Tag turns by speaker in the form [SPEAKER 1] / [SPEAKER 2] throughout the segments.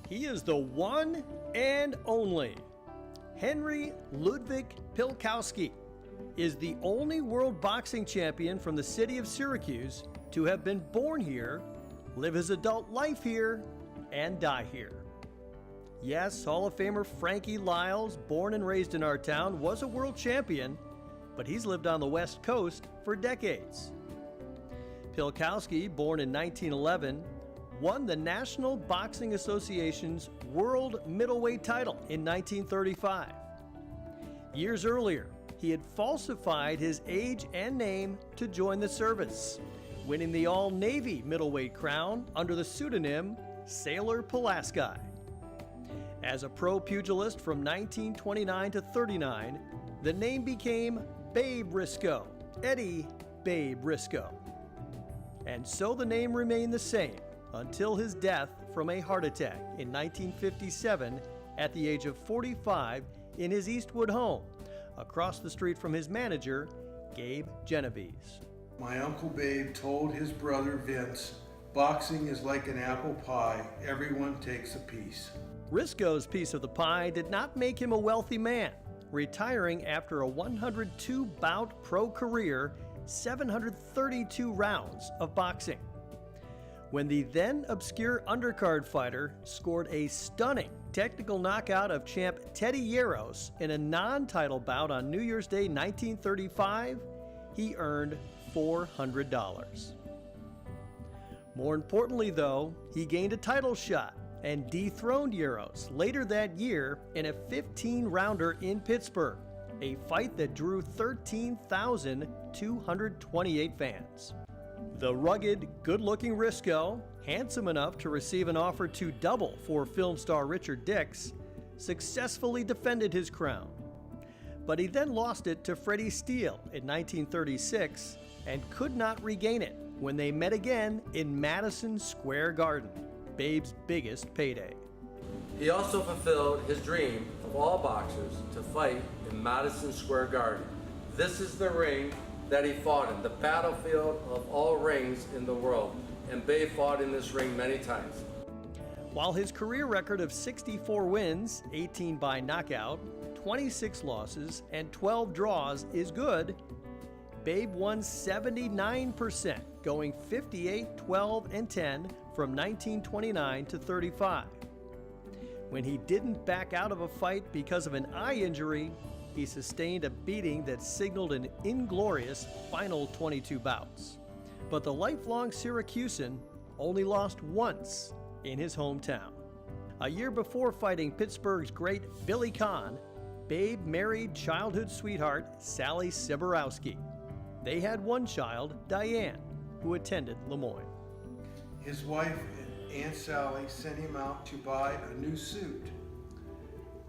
[SPEAKER 1] He is the one and only. Henry Ludwig Pilkowski is the only world boxing champion from the city of Syracuse to have been born here, live his adult life here, and die here. Yes, Hall of Famer Frankie Lyles, born and raised in our town, was a world champion, but he's lived on the West Coast for decades. Pilkowski, born in 1911, won the National Boxing Association's World Middleweight title in 1935. Years earlier, he had falsified his age and name to join the service, winning the all-Navy middleweight crown under the pseudonym Sailor Pulaski. As a pro pugilist from 1929 to 39, the name became Babe Risko, Eddie Babe Risko. And so the name remained the same until his death from a heart attack in 1957 at the age of 45 in his Eastwood home, across the street from his manager, Gabe Genovese.
[SPEAKER 2] My Uncle Babe told his brother Vince, boxing is like an apple pie, everyone takes a piece.
[SPEAKER 1] Risko's piece of the pie did not make him a wealthy man, retiring after a 102-bout pro career, 732 rounds of boxing. When the then obscure undercard fighter scored a stunning technical knockout of champ Teddy Yarosz in a non-title bout on New Year's Day 1935, he earned $400. More importantly, though, he gained a title shot and dethroned Yarosz later that year in a 15-rounder in Pittsburgh, a fight that drew 13,228 fans. The rugged, good-looking Risko, handsome enough to receive an offer to double for film star Richard Dix, successfully defended his crown. But he then lost it to Freddie Steele in 1936 and could not regain it when they met again in Madison Square Garden, Babe's biggest payday.
[SPEAKER 3] He also fulfilled his dream of all boxers to fight in Madison Square Garden. This is the ring that he fought in, the battlefield of all rings in the world, and Babe fought in this ring many times.
[SPEAKER 1] While his career record of 64 wins, 18 by knockout, 26 losses, and 12 draws is good, Babe won 79%, going 58, 12, and 10 from 1929 to 35. When he didn't back out of a fight because of an eye injury, he sustained a beating that signaled an inglorious final 22 bouts. But the lifelong Syracusan only lost once in his hometown. A year before fighting Pittsburgh's great Billy Conn, Babe married childhood sweetheart Sally Siborowski. They had one child, Diane, who attended Lemoyne.
[SPEAKER 2] His wife, Aunt Sally, sent him out to buy a new suit.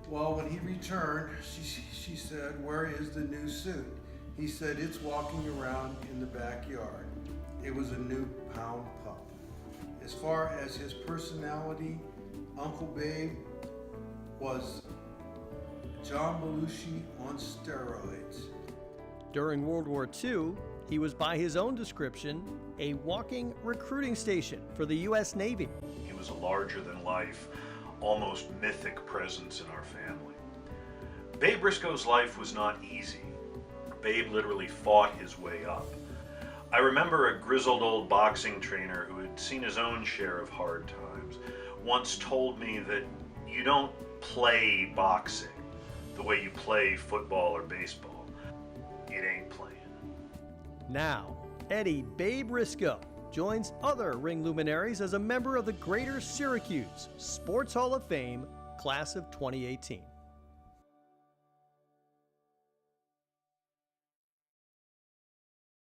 [SPEAKER 2] Well, when he returned, she said, "Where is the new suit?" He said, "It's walking around in the backyard." It was a new pound pup. As far as his personality, Uncle Babe was John Belushi on steroids.
[SPEAKER 1] During World War II, he was, by his own description, a walking recruiting station for the U.S. Navy.
[SPEAKER 4] He was a larger-than-life, almost mythic presence in our family. Babe Risko's life was not easy. Babe literally fought his way up. I remember a grizzled old boxing trainer who had seen his own share of hard times once told me that you don't play boxing the way you play football or baseball. It ain't playing.
[SPEAKER 1] Now, Eddie Babe Risko joins other ring luminaries as a member of the Greater Syracuse Sports Hall of Fame, class of 2018.